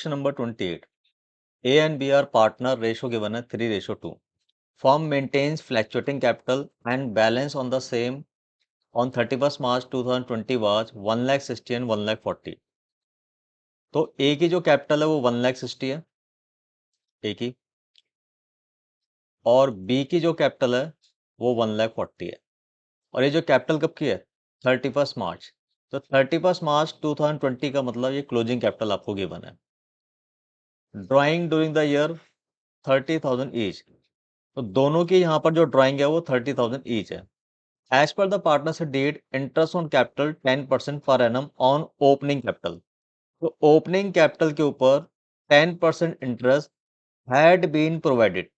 Question number 28. A and B are partner, ratio given as 3:2. Firm maintains fluctuating capital and balance on the same on 31st March 2020 was 1,60,000 and 1,40,000. तो A की जो capital है वो 1,60,000 है A की, और B की जो कैपिटल है वो 1,40,000 है। और ये जो कैपिटल कब की है? 31st मार्च। तो 31st मार्च 2020 का मतलब ये क्लोजिंग कैपिटल आपको गिवन है। Drawing during the year 30,000 each. तो दोनों की यहाँ पर जो ड्राइंग है वो 30,000 ईच है। As per the partnership deed interest on capital 10% per annum on opening capital. तो ओपनिंग कैपिटल के ऊपर 10% इंटरेस्ट हैड बीन प्रोवाइडेड।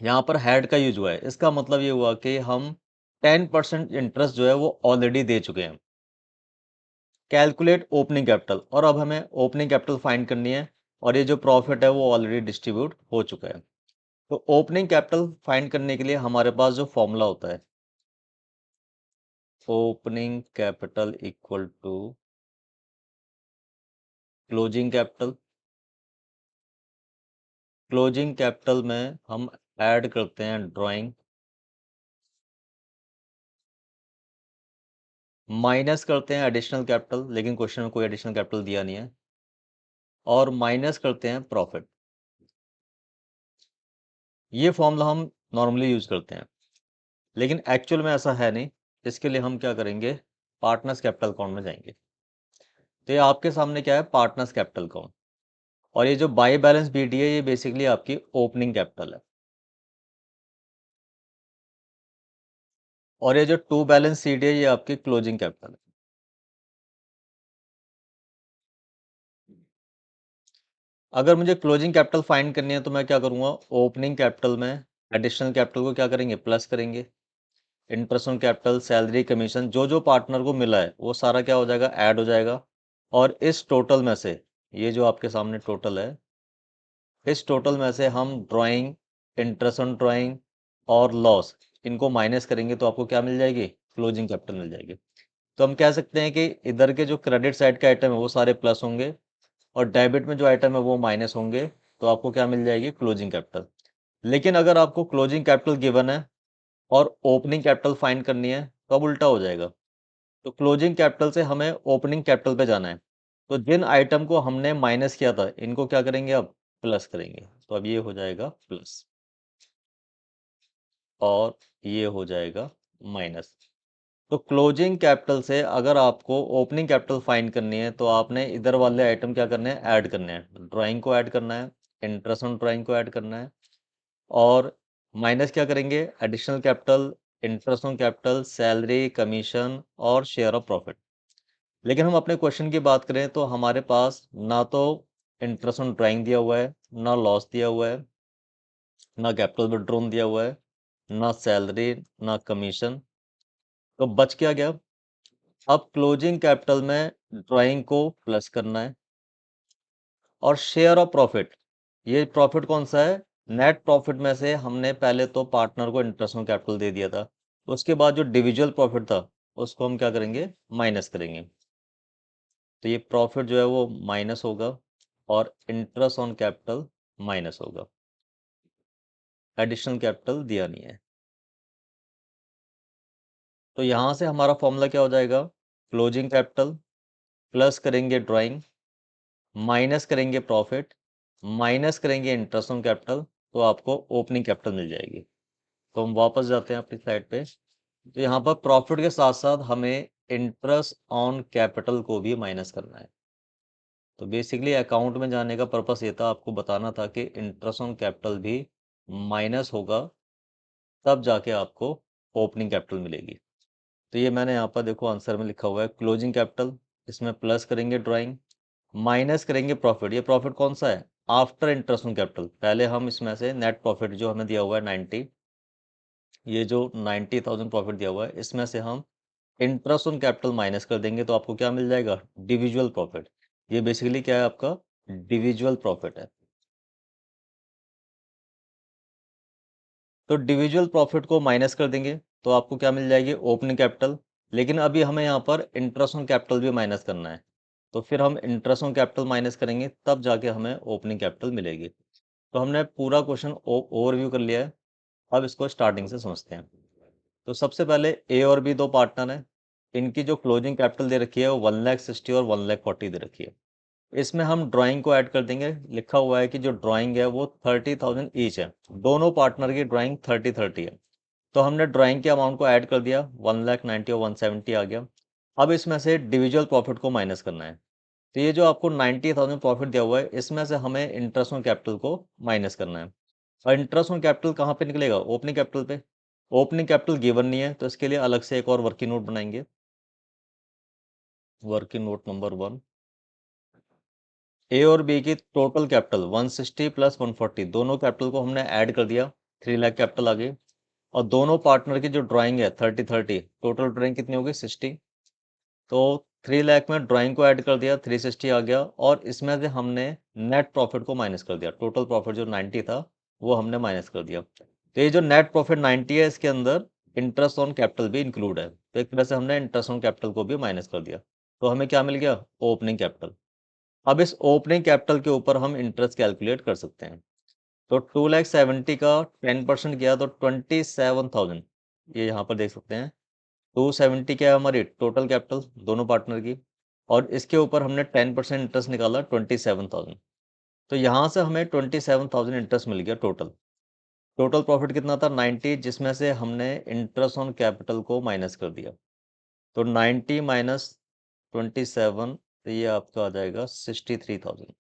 यहाँ पर हैड का यूज हुआ है, इसका मतलब ये हुआ कि हम 10% इंटरेस्ट जो है वो ऑलरेडी दे चुके हैं। कैलकुलेट ओपनिंग कैपिटल, और अब हमें ओपनिंग कैपिटल फाइंड करनी है, और ये जो प्रॉफिट है वो ऑलरेडी डिस्ट्रीब्यूट हो चुका है। तो ओपनिंग कैपिटल फाइंड करने के लिए हमारे पास जो फॉर्मूला होता है, opening capital equal to closing capital. Closing capital में हम ऐड करते हैं ड्राइंग, माइनस करते हैं एडिशनल कैपिटल, लेकिन क्वेश्चन में कोई एडिशनल कैपिटल दिया नहीं है, और माइनस करते हैं प्रॉफिट। ये फॉर्मूला हम नॉर्मली यूज करते हैं, लेकिन एक्चुअल में ऐसा है नहीं। इसके लिए हम क्या करेंगे, पार्टनर्स कैपिटल अकाउंट में जाएंगे। तो ये आपके सामने क्या है, पार्टनर्स कैपिटल अकाउंट, और ये जो बाय बैलेंस बीडी है ये बेसिकली आपकी ओपनिंग कैपिटल है, और ये जो टू बैलेंस सीडी है ये आपकी क्लोजिंग कैपिटल है। अगर मुझे क्लोजिंग कैपिटल फाइंड करनी है तो मैं क्या करूंगा, ओपनिंग कैपिटल में एडिशनल कैपिटल को क्या करेंगे, प्लस करेंगे। Interest on capital, salary, commission, जो जो पार्टनर को मिला है वो सारा क्या हो जाएगा, ऐड हो जाएगा। और इस टोटल में से, ये जो आपके सामने टोटल है, इस टोटल में से हम ड्राइंग, इंटरेस्ट ऑन ड्राइंग और लॉस, इनको माइनस करेंगे तो आपको क्या मिल जाएगी, क्लोजिंग कैपिटल मिल जाएगी। तो हम कह सकते हैं कि इधर के जो क्रेडिट साइड के आइटम है वो सारे प्लस होंगे, और डेबिट में जो आइटम है वो माइनस होंगे, तो आपको क्या मिल जाएगी, क्लोजिंग कैपिटल। लेकिन अगर आपको क्लोजिंग कैपिटल गिवन है और ओपनिंग कैपिटल फाइंड करनी है तो अब उल्टा हो जाएगा। तो क्लोजिंग कैपिटल से हमें ओपनिंग कैपिटल पे जाना है, तो जिन आइटम को हमने माइनस किया था इनको क्या करेंगे, अब प्लस करेंगे। तो अब ये हो जाएगा प्लस, और ये हो जाएगा माइनस। तो क्लोजिंग कैपिटल से अगर आपको ओपनिंग कैपिटल फाइंड करनी है तो आपने इधर वाले आइटम क्या करने हैं, ऐड करने हैं। ड्राइंग को ऐड करना है, इंटरेस्ट ऑन ड्राइंग को ऐड करना है, और माइनस क्या करेंगे, additional capital, interest on capital, salary, commission और शेयर ऑफ प्रॉफिट। लेकिन हम अपने क्वेश्चन की बात करें तो हमारे पास ना तो इंटरेस्ट ऑन ड्राइंग दिया हुआ है, ना लॉस दिया हुआ है, ना कैपिटल विड्रॉन दिया हुआ है, ना सैलरी, ना कमीशन। तो बच क्या गया, अब क्लोजिंग कैपिटल में ड्राइंग को प्लस करना है, और शेयर ऑफ प्रॉफिट, ये प्रॉफिट कौन सा है, नेट प्रॉफिट में से हमने पहले तो पार्टनर को इंटरेस्ट ऑन कैपिटल दे दिया था, उसके बाद जो डिविजुअल प्रॉफिट था उसको हम क्या करेंगे, माइनस करेंगे। तो ये प्रॉफिट जो है वो माइनस होगा, और इंटरेस्ट ऑन कैपिटल माइनस होगा। एडिशनल कैपिटल दिया नहीं है, तो यहां से हमारा फॉर्मूला क्या हो जाएगा, क्लोजिंग कैपिटल प्लस करेंगे ड्राइंग, माइनस करेंगे प्रॉफिट, माइनस करेंगे इंटरेस्ट ऑन कैपिटल, तो आपको ओपनिंग कैपिटल मिल जाएगी। तो हम वापस जाते हैं अपनी स्लाइड पे। तो यहाँ पर प्रॉफिट के साथ साथ हमें इंटरेस्ट ऑन कैपिटल को भी माइनस करना है। तो बेसिकली अकाउंट में जाने का पर्पस ये था, आपको बताना था कि इंटरेस्ट ऑन कैपिटल भी माइनस होगा, तब जाके आपको ओपनिंग कैपिटल मिलेगी। तो ये मैंने यहाँ पर देखो आंसर में लिखा हुआ है, क्लोजिंग कैपिटल, इसमें प्लस करेंगे ड्राइंग, माइनस करेंगे प्रॉफिट। ये प्रॉफिट कौन सा है, आफ्टर इंटरेस्ट ऑन कैपिटल। पहले हम इसमें से नेट प्रॉफिट जो हमें दिया हुआ है 90, ये जो 90,000 प्रॉफिट दिया हुआ है इसमें से हम इंटरेस्ट ऑन कैपिटल माइनस कर देंगे, तो आपको क्या मिल जाएगा, डिविजुअल प्रॉफिट। ये बेसिकली क्या है, आपका डिविजुअल प्रॉफिट है। तो डिविजुअल प्रॉफिट को माइनस कर देंगे तो आपको क्या मिल जाएगी, ओपनिंग कैपिटल। लेकिन अभी हमें यहाँ पर इंटरेस्ट ऑन कैपिटल भी माइनस करना है, तो फिर हम इंटरेस्ट ऑन कैपिटल माइनस करेंगे, तब जाके हमें ओपनिंग कैपिटल मिलेगी। तो हमने पूरा क्वेश्चन ओवरव्यू कर लिया है। अब इसको स्टार्टिंग से समझते हैं। तो सबसे पहले ए और बी दो पार्टनर हैं। इनकी जो क्लोजिंग कैपिटल दे रखी है वो 1,60,000 और 1,40,000 दे रखी है। इसमें हम ड्राइंग को ऐड कर देंगे। लिखा हुआ है कि जो ड्राइंग है वो 30,000 ईच है। दोनों पार्टनर की ड्राइंग 30-30 है। तो हमने ड्राइंग के अमाउंट को ऐड कर दिया, 1,90,000 और 170 आ गया। अब इसमें से इंडिविजुअल प्रॉफिट को माइनस करना है। तो ये जो आपको 90,000 प्रॉफिट दिया हुआ है, इसमें से हमें इंटरेस्ट ऑन कैपिटल को माइनस करना है। और इंटरेस्ट ऑन कैपिटल कहाँ पे निकलेगा? ओपनिंग कैपिटल पे। ओपनिंग कैपिटल गिवन नहीं है, तो इसके लिए अलग से एक और वर्किंग नोट बनाएंगे। वर्किंग नोट नंबर 1, ए और बी की टोटल कैपिटल 160 प्लस 140, दोनों कैपिटल को हमने ऐड कर दिया, 3 लाख कैपिटल आ गई। और दोनों पार्टनर की जो ड्राइंग है 30-30, टोटल ड्राइंग कितनी होगी? 60। तो 3 लाख में ड्राइंग को ऐड कर दिया, 360 आ गया। और इसमें से हमने नेट प्रॉफिट को माइनस कर दिया। टोटल प्रॉफिट जो 90 था वो हमने माइनस कर दिया। तो ये जो नेट प्रॉफिट 90 है, इसके अंदर इंटरेस्ट ऑन कैपिटल भी इंक्लूड है। तो एक तरह से हमने इंटरेस्ट ऑन कैपिटल को भी माइनस कर दिया। तो हमें क्या मिल गया? Opening capital. अब इस ओपनिंग कैपिटल के ऊपर हम इंटरेस्ट कैलकुलेट कर सकते हैं। तो 2,70,000 का 10% किया तो 27,000, ये यहाँ पर देख सकते हैं। 270 क्या है हमारी टोटल कैपिटल दोनों पार्टनर की, और इसके ऊपर हमने 10% इंटरेस्ट निकाला 27,000। तो यहाँ से हमें 27,000 इंटरेस्ट मिल गया टोटल। टोटल प्रॉफिट कितना था? 90, जिसमें से हमने इंटरेस्ट ऑन कैपिटल को माइनस कर दिया। तो 90 माइनस 27, तो ये आपका आ जाएगा 63,000।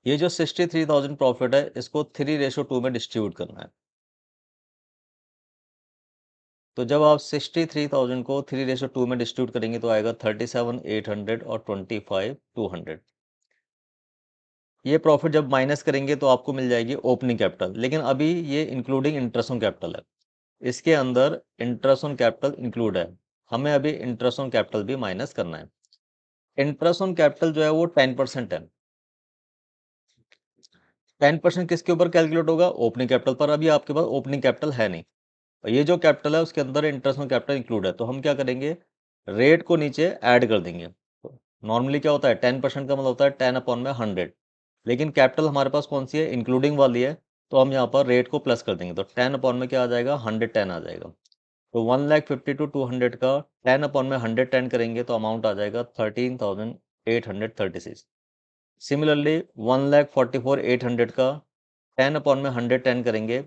ये जो 63,000 प्रॉफिट है, इसको 3:2 में डिस्ट्रीब्यूट करना है। तो जब आप 63,000 को 3:2 में डिस्ट्रीब्यूट करेंगे तो आएगा 37,800 और 25,200। ये प्रॉफिट जब माइनस करेंगे तो आपको मिल जाएगी ओपनिंग कैपिटल। लेकिन अभी ये इंक्लूडिंग इंटरेस्ट ऑन कैपिटल है, इसके अंदर इंटरेस्ट ऑन कैपिटल इंक्लूड है। हमें अभी इंटरेस्ट ऑन कैपिटल भी माइनस करना है। इंटरेस्ट ऑन कैपिटल जो है वो 10% है। 10% किसके ऊपर कैलकुलेट होगा? ओपनिंग कैपिटल पर। अभी आपके पास ओपनिंग कैपिटल है नहीं, और ये जो कैपिटल है उसके अंदर इंटरेस्ट ऑन कैपिटल इंक्लूड है। तो हम क्या करेंगे? रेट को नीचे ऐड कर देंगे। तो नॉर्मली क्या होता है? 10% का मतलब होता है 10/100। लेकिन कैपिटल हमारे पास कौन सी है? इंक्लूडिंग वाली है। तो हम यहाँ पर रेट को प्लस कर देंगे, तो 10 में क्या आ जाएगा? 110 आ जाएगा। तो 1,50,000 to 200 का 10/110 करेंगे तो अमाउंट आ जाएगा 13,836। सिमिलरली 1,44,800 का 10/110 करेंगे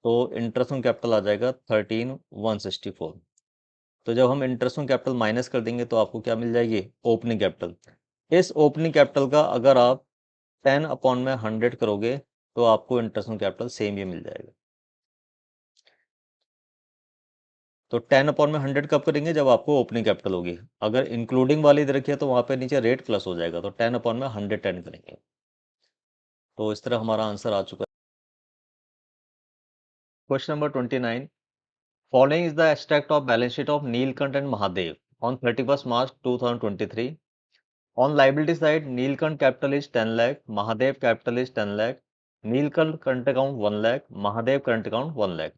तो इंटरेस्ट ऑन कैपिटल आ जाएगा 13,164। तो जब हम इंटरेस्ट ऑन कैपिटल माइनस कर देंगे तो आपको क्या मिल जाएगी? Opening capital. इस ओपनिंग कैपिटल का अगर आप 10/100 करोगे तो आपको इंटरेस्ट ऑन कैपिटल सेम ही मिल जाएगा। तो 10/100 कब करेंगे? जब आपको ओपनिंग कैपिटल होगी। अगर इंक्लूडिंग वाली दे रखी है तो वहां पे नीचे रेट प्लस हो जाएगा, तो 10/110 करेंगे। तो इस तरह हमारा आंसर आ चुका है। Question number 29, following is the extract of balance sheet of Neelkanth and Mahadev on 31 March 2023। On liability side, Neelkanth capital is 10 lakh, Mahadev capital is 10 lakh, Neelkanth current account 1 lakh, Mahadev current account 1 lakh।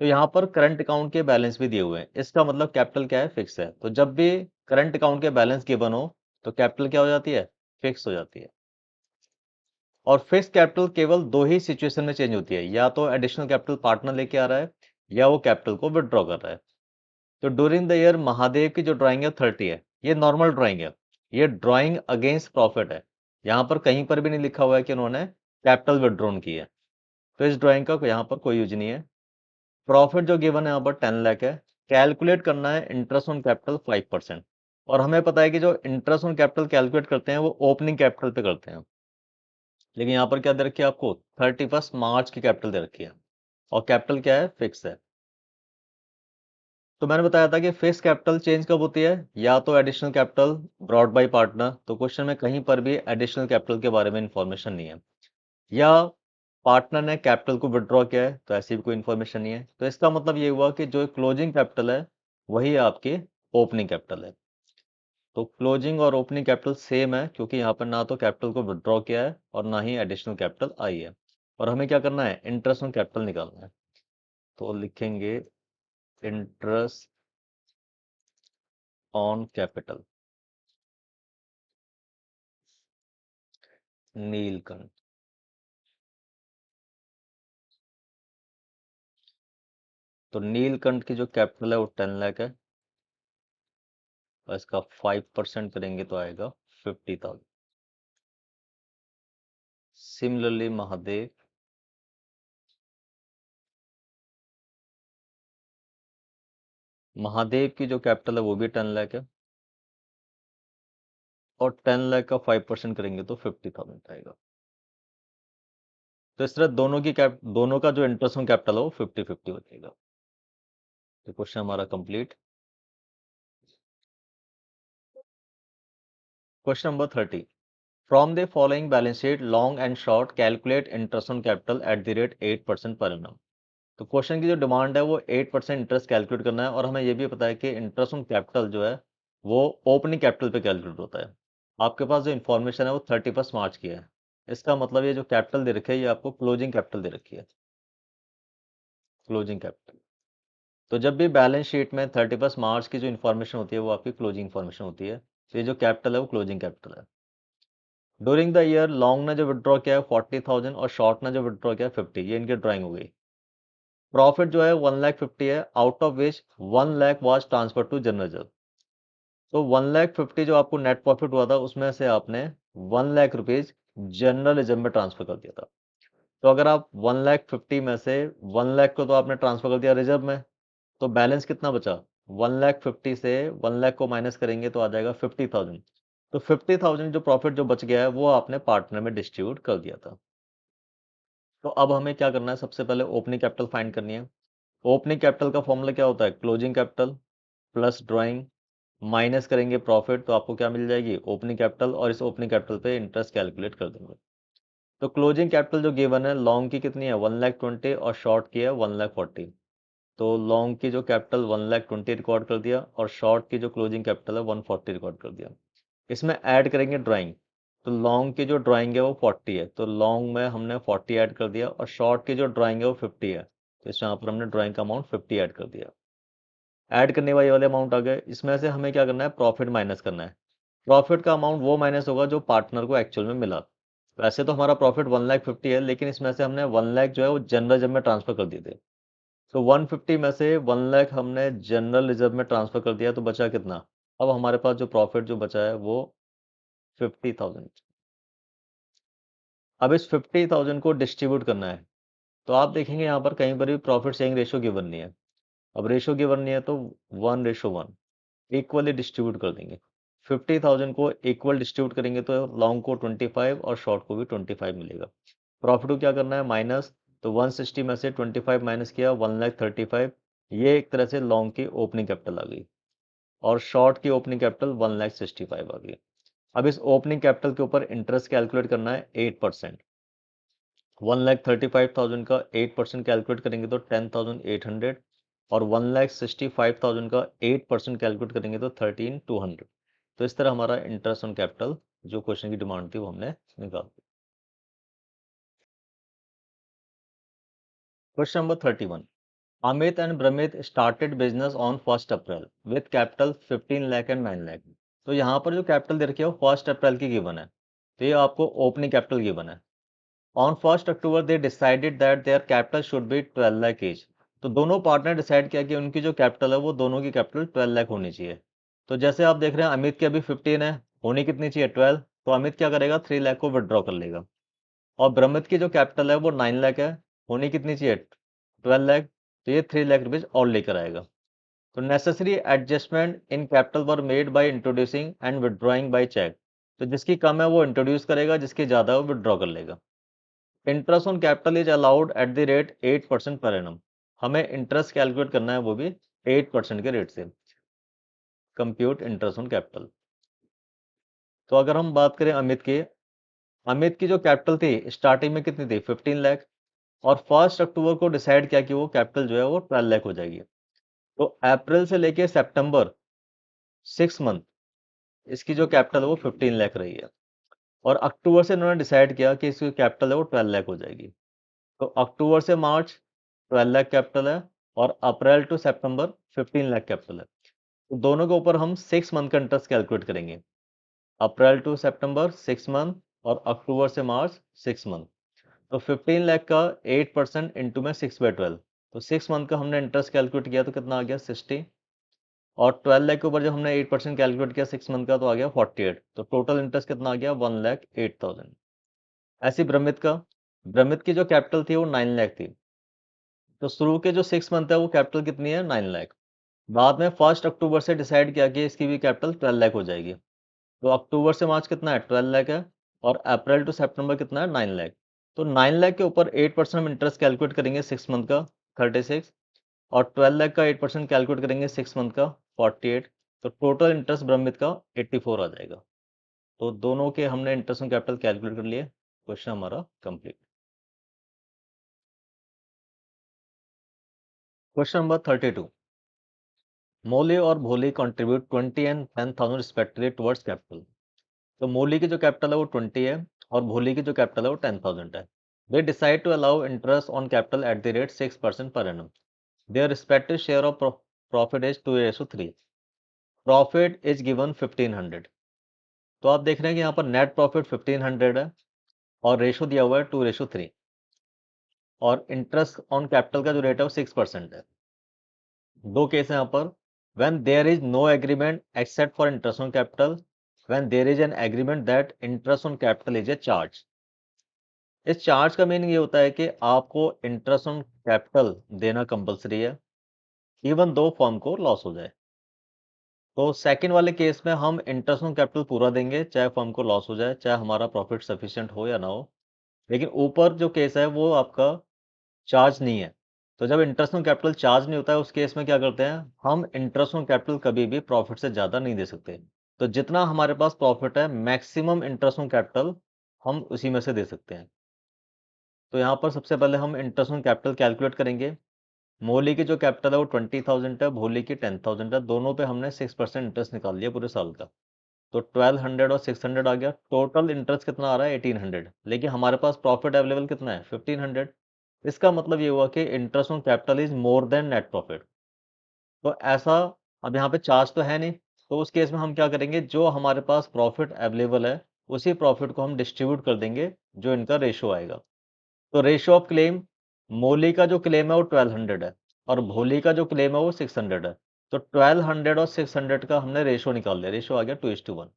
तो यहाँ पर current account के balance भी दिए हुए हैं। इसका मतलब कैपिटल क्या है? फिक्स है। तो जब भी करंट अकाउंट के बैलेंस गिवन हो तो कैपिटल क्या हो जाती है? फिक्स हो जाती है। और फिक्स कैपिटल केवल दो ही सिचुएशन में चेंज होती है, या तो एडिशनल कैपिटल पार्टनर लेके आ रहा है या वो कैपिटल को विदड्रॉ कर रहा है। तो ड्यूरिंग द ईयर महादेव की जो ड्राइंग है 30 है, ये नॉर्मल ड्राइंग है। ये ड्राइंग अगेंस्ट प्रॉफिट है। यहाँ पर कहीं पर भी नहीं लिखा हुआ है कि उन्होंने कैपिटल विदड्रॉन की है। तो इस ड्राइंग का यहाँ पर कोई यूज नहीं है। प्रॉफिट जो गिवन है यहाँ पर 10 लाख है। कैलकुलेट करना है इंटरेस्ट ऑन कैपिटल 5%। और हमें पता है कि जो इंटरेस्ट ऑन कैपिटल कैलकुलेट करते हैं वो ओपनिंग कैपिटल पे करते हैं। लेकिन यहाँ पर क्या दे रखी है आपको? 31 मार्च की कैपिटल दे रखी है, और कैपिटल क्या है? फिक्स है। तो मैंने बताया था कि फिक्स कैपिटल चेंज कब होती है? या तो additional capital brought by partner, तो क्वेश्चन में कहीं पर भी एडिशनल कैपिटल के बारे में इंफॉर्मेशन नहीं है, या पार्टनर ने कैपिटल को विड्रॉ किया है, तो ऐसी भी कोई इंफॉर्मेशन नहीं है। तो इसका मतलब ये हुआ कि जो क्लोजिंग कैपिटल है वही आपकी ओपनिंग कैपिटल है। तो क्लोजिंग और ओपनिंग कैपिटल सेम है, क्योंकि यहाँ पर ना तो कैपिटल को विड्रॉ किया है और ना ही एडिशनल कैपिटल आई है। और हमें क्या करना है? इंटरेस्ट ऑन कैपिटल निकालना है। तो लिखेंगे इंटरेस्ट ऑन कैपिटल। नीलकंठ। तो नीलकंठ की जो कैपिटल है वो 10 लाख है, और इसका 5% करेंगे तो आएगा 50,000। सिमिलरली महादेव, महादेव की जो कैपिटल है वो भी 10 लाख है, और 10 लाख का 5% करेंगे तो 50,000 आएगा। तो इस तरह दोनों का जो इंटरेस्ट ऑन कैपिटल है वो 50-50 हो जाएगा। तो क्वेश्चन हमारा complete. Question number 30, from the following balance sheet long and short calculate interest on capital at the rate 8% per annum. तो क्वेश्चन की जो डिमांड है वो 8% इंटरेस्ट कैलकुलेट करना है, और हमें ये भी पता है कि इंटरेस्ट ऑन कैपिटल जो है वो ओपनिंग कैपिटल पे कैलकुलेट होता है। आपके पास जो इन्फॉर्मेशन है वो 31 मार्च की है, इसका मतलब ये जो कैपिटल दे रखी है ये आपको क्लोजिंग कैपिटल दे रखी है, क्लोजिंग कैपिटल। तो जब भी बैलेंस शीट में 31 मार्च की जो इन्फॉर्मेशन होती है वो आपकी क्लोजिंग इन्फॉर्मेशन होती है, तो ये जो कैपिटल है वो क्लोजिंग कैपिटल है। ड्यूरिंग द ईयर लॉन्ग ने जो विड्रॉ किया है 40,000, और शॉर्ट ने जो विड्रॉ किया है 50, ये इनकी ड्राइंग हो गई। प्रॉफिट जो है 1,50,000 है, out of which 1,00,000 was transfer to general reserve. तो 1,50,000 जो आपको नेट प्रॉफिट हुआ था उसमें से आपने 1,00,000 रुपीज जनरल रिजर्व में ट्रांसफर कर दिया था। तो अगर आप 1,50,000 में से 1,00,000 को तो आपने ट्रांसफर कर दिया रिजर्व में, तो बैलेंस कितना बचा? 1,50,000 से 1,00,000 को माइनस करेंगे तो आ जाएगा 50,000। तो 50,000 जो प्रॉफिट जो बच गया है वो आपने पार्टनर में डिस्ट्रीब्यूट कर दिया था। तो अब हमें क्या करना है, सबसे पहले ओपनिंग कैपिटल फाइंड करनी है। ओपनिंग कैपिटल का फॉर्मूला क्या होता है? Closing capital plus drawing minus करेंगे प्रॉफिट, तो आपको क्या मिल जाएगी? ओपनिंग कैपिटल, और इस ओपनिंग कैपिटल पे इंटरेस्ट कैलकुलेट कर देंगे। तो क्लोजिंग कैपिटल जो गिवन है लॉन्ग की कितनी है? 1,20,000, और शॉर्ट की है 1,40,000। तो लॉन्ग की जो कैपिटल 1,20,000 रिकॉर्ड कर दिया, और शॉर्ट की जो क्लोजिंग कैपिटल है 140 रिकॉर्ड कर दिया। इसमें ऐड करेंगे ड्राइंग। तो लॉन्ग की जो ड्राइंग है वो 40 है, तो लॉन्ग में हमने 40 ऐड कर दिया, और शॉर्ट की जो ड्राइंग है वो 50 है, तो इस यहाँ पर हमने ड्राइंग का अमाउंट 50 ऐड कर दिया। ऐड करने वाले अमाउंट आ गए, इसमें से हमें क्या करना है? प्रॉफिट माइनस करना है। प्रॉफिट का अमाउंट वो माइनस होगा जो पार्टनर को एक्चुअल में मिला। वैसे तो हमारा प्रॉफिट 1,50,000 है, लेकिन इसमें से हमने 1,00,000 जो है वो जनरल रिजर्व में ट्रांसफर कर दिए थे। तो 150 में से 1,00,000 हमने जनरल रिजर्व में ट्रांसफर कर दिया, तो बचा कितना? अब हमारे पास जो प्रॉफिट जो बचा है वो 50,000। अब इस 50,000 को डिस्ट्रीब्यूट करना है। तो आप देखेंगे यहाँ पर कहीं पर भी प्रॉफिट शेयरिंग रेशियो गिवन नहीं है। अब रेशियो गिवन नहीं है तो 1:1 इक्वली डिस्ट्रीब्यूट कर देंगे। 50,000 को इक्वल डिस्ट्रीब्यूट करेंगे तो लॉन्ग को 25 और शॉर्ट को भी 25 मिलेगा। प्रॉफिट को क्या करना है? माइनस। तो 160 में से 25 माइनस किया 1,35,000। ये एक तरह से लॉन्ग की ओपनिंग कैपिटल आ गई, और शॉर्ट की ओपनिंग कैपिटल 1,65,000 आ गई। अब इस ओपनिंग कैपिटल के ऊपर इंटरेस्ट कैलकुलेट करना है 8%। 1,35,000 का 8% कैलकुलेट करेंगे तो 10,800, और 1,65,000 का 8% कैलकुलेट करेंगे तो 13,200। तो इस तरह हमारा इंटरेस्ट ऑन कैपिटल जो क्वेश्चन की डिमांड थी वो हमने निकाल दी। Question number 31, Amit and Bramit started business on 1 April with capital 15 lakh and 9 lakh. तो यहाँ पर जो कैपिटल दे रखी है वो 1 अप्रैल की गिवन है, तो ये आपको ओपनिंग कैपिटल गिवन है। On 1 October they decided that their capital should be 12 lakh each. तो दोनों पार्टनर डिसाइड किया कि उनकी जो कैपिटल है वो दोनों की कैपिटल 12 लाख होनी चाहिए। तो जैसे आप देख रहे हैं अमित की अभी 15 है, होनी कितनी चाहिए? 12। तो अमित क्या करेगा? 3 लाख को विड्रॉ कर लेगा। और ब्रमित की जो कैपिटल है वो 9 लाख है, होनी कितनी चाहिए? 12 लाख। तो ये 3 लाख रुपीज और लेकर आएगा। तो necessary adjustment in capital were made by introducing and withdrawing by cheque. तो जिसकी कम है वो इंट्रोड्यूस करेगा, जिसकी ज़्यादा है वो विड्रॉ कर लेगा। Interest on capital is allowed at the rate 8% per annum. हमें इंटरेस्ट कैलकुलेट करना है वो भी 8% के रेट से। Compute interest on capital. तो अगर हम बात करें अमित की जो कैपिटल थी स्टार्टिंग में कितनी थी? 15 लाख। और 1 अक्टूबर को डिसाइड किया कि वो कैपिटल जो है वो 12 लाख हो जाएगी। तो अप्रैल से लेके सितंबर 6 मंथ इसकी जो कैपिटल है वो 15 लाख रही है, और अक्टूबर से इन्होंने डिसाइड किया कि इसकी कैपिटल है वो 12 लाख हो जाएगी। तो अक्टूबर से मार्च 12 लाख कैपिटल है, और अप्रैल टू सितंबर 15 लाख कैपिटल है। तो दोनों के ऊपर हम 6 मंथ का इंटरेस्ट कैलकुलेट करेंगे। अप्रैल टू सितंबर 6 मंथ, और अक्टूबर से मार्च 6 मंथ। तो 15 लाख का 8% इंटू में 6/12, तो 6 मंथ का हमने इंटरेस्ट कैलकुलेट किया तो कितना आ गया 60, और 12 लाख के ऊपर जब हमने 8% कैलकुलेट किया 6 मंथ का तो आ गया 48। तो टोटल इंटरेस्ट कितना आ गया 1,08,000। ऐसी ब्रह्मित की जो कैपिटल थी वो 9 लाख थी। तो शुरू के जो 6 मंथ है वो कैपिटल कितनी है 9 लाख। बाद में 1 अक्टूबर से डिसाइड किया कि इसकी भी कैपिटल 12 लाख हो जाएगी। तो अक्टूबर से मार्च कितना है 12 लाख है, और अप्रैल टू सितंबर कितना है 9 लाख। तो 9 लाख के ऊपर 8% हम इंटरेस्ट कैलकुलेट करेंगे 6 मंथ का 36, और 12 लाख का 8% कैलकुलेट करेंगे 6 मंथ का 48। तो टोटल इंटरेस्ट ब्रह्मित का 84 आ जाएगा। तो दोनों के हमने इंटरेस्ट ऑन कैपिटल कैलकुलेट कर लिए। क्वेश्चन हमारा कंप्लीट। Question number 32। मोली और भोली contribute 20 and 10,000 respectively towards capital. तो मोली की जो कैपिटल है वो 20 है, और भोली की जो कैपिटल है वो 10,000 है। They decide to allow interest on capital at the rate 6% per annum. Their respective share of profit is 2:3। Profit is given 1500। तो आप देख रहे हैं कि यहाँ पर नेट प्रॉफिट 1500 है, और रेशो दिया हुआ है 2:3, और इंटरेस्ट ऑन कैपिटल का जो रेट है वो 6% है। दो केस है यहाँ पर। When there is no agreement except for interest on capital, when there is an agreement that interest on capital is a charge. इस चार्ज का मीनिंग ये होता है कि आपको इंटरेस्ट ऑन कैपिटल देना कंपलसरी है, इवन दो फर्म को लॉस हो जाए। तो सेकंड वाले केस में हम इंटरेस्ट ऑन कैपिटल पूरा देंगे, चाहे फर्म को लॉस हो जाए, चाहे हमारा प्रॉफिट सफिशिएंट हो या ना हो। लेकिन ऊपर जो केस है वो आपका चार्ज नहीं है। तो जब इंटरेस्ट ऑन कैपिटल चार्ज नहीं होता है उस केस में क्या करते हैं, हम इंटरेस्ट ऑन कैपिटल कभी भी प्रॉफिट से ज़्यादा नहीं दे सकते। तो जितना हमारे पास प्रॉफिट है मैक्सिमम इंटरेस्ट ऑन कैपिटल हम उसी में से दे सकते हैं। तो यहाँ पर सबसे पहले हम इंटरेस्ट ऑन कैपिटल कैलकुलेट करेंगे। मोली की जो कैपिटल है वो 20,000 है, भोली की 10,000 है। दोनों पे हमने 6% इंटरेस्ट निकाल लिया पूरे साल का। तो 1200 और 600 आ गया। टोटल इंटरेस्ट कितना आ रहा है 1800, लेकिन हमारे पास प्रॉफिट अवेलेबल कितना है 1500। इसका मतलब ये हुआ कि interest on capital is more than net profit. तो ऐसा, अब यहाँ पे चार्ज तो है नहीं, तो उस केस में हम क्या करेंगे, जो हमारे पास प्रॉफिट अवेलेबल है उसी प्रॉफिट को हम डिस्ट्रीब्यूट कर देंगे, जो इनका रेशो आएगा। तो रेशो ऑफ क्लेम, मोली का जो क्लेम है वो 1200 है, और भोली का जो क्लेम है वो 600 है। तो 1200 और 600 का हमने रेशो निकाल लिया, रेशो आ गया 2:1।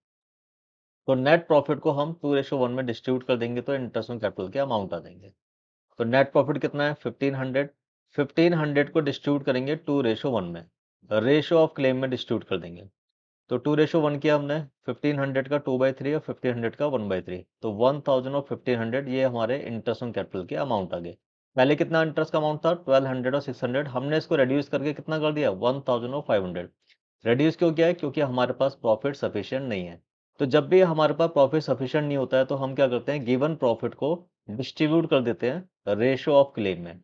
तो नेट प्रॉफिट को हम 2:1 में डिस्ट्रीब्यूट कर देंगे तो इंटरेस्ट ऑन कैपिटल के अमाउंट आ जाएंगे। तो नेट प्रॉफिट कितना है 1500। 1500 को डिस्ट्रीब्यूट करेंगे 2:1 में, रेशो ऑफ क्लेम में डिस्ट्रीब्यूट कर देंगे। तो 2:1 किया हमने, 1500 का 2/3 और 1500 का 1/3। तो 1000 और 1500 ये हमारे इंटरेस्ट ऑन कैपिटल के अमाउंट आ गए। पहले कितना इंटरेस्ट का अमाउंट था 1200 और 600, हमने इसको रिड्यूस करके कितना कर दिया 1000 और 500। रिड्यूस क्यों किया है, क्योंकि हमारे पास प्रॉफिट सफिशिएंट नहीं है। तो जब भी हमारे पास प्रॉफिट सफिशिएंट नहीं होता है तो हम क्या करते हैं, गिवन प्रॉफिट को डिस्ट्रीब्यूट कर देते हैं रेशो ऑफ क्लेम में।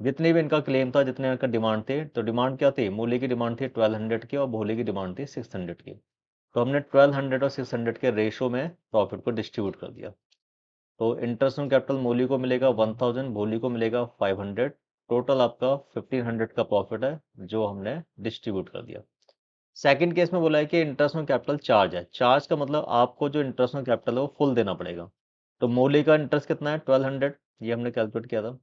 जितनी भी इनका क्लेम था, जितने इनका डिमांड थी, तो डिमांड क्या थी, मूली की डिमांड थी 1200 की और भोली की डिमांड थी 600 की। तो हमने 1200 और 600 के रेशो में प्रॉफिट को डिस्ट्रीब्यूट कर दिया। तो इंटरेस्ट ऑन कैपिटल मोली को मिलेगा 1000, भोली को मिलेगा 500। टोटल आपका 1500 का प्रॉफिट है जो हमने डिस्ट्रीब्यूट कर दिया। सेकंड केस में बोला है कि इंटरेस्ट ऑन कैपिटल चार्ज है। चार्ज का मतलब आपको जो इंटरेस्ट ऑन कैपिटल है वो फुल देना पड़ेगा। तो मोली का इंटरेस्ट कितना है 1200, ये हमने कैलकुलेट किया था।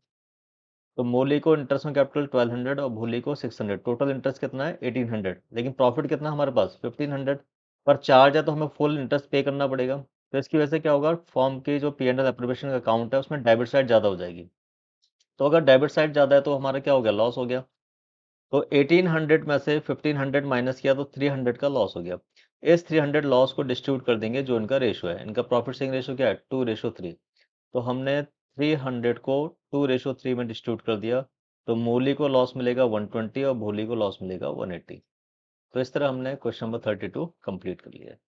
तो मोली को इंटरेस्ट ऑन कैपिटल 1200 और भोली को 600। टोटल इंटरेस्ट कितना है 1800, लेकिन प्रॉफिट कितना हमारे पास 1500। पर चार्ज है तो हमें फुल इंटरेस्ट पे करना पड़ेगा। तो इसकी वजह से क्या होगा, फॉर्म की जो P&L एप्रोप्रिएशन का अकाउंट है उसमें डेबिट साइड ज़्यादा हो जाएगी। तो अगर डेबिट साइड ज़्यादा है तो हमारा क्या हो गया, लॉस हो गया। तो 1800 में से 1500 माइनस किया तो 300 का लॉस हो गया। इस 300 लॉस को डिस्ट्रीब्यूट कर देंगे जो इनका रेशो है। इनका प्रॉफिट शेयरिंग रेशो क्या है 2:3। तो हमने 300 को 2:3 में डिस्ट्रीब्यूट कर दिया। तो मूली को लॉस मिलेगा 120 और भोली को लॉस मिलेगा 180। तो इस तरह हमने क्वेश्चन नंबर 32 कंप्लीट कर लिया है।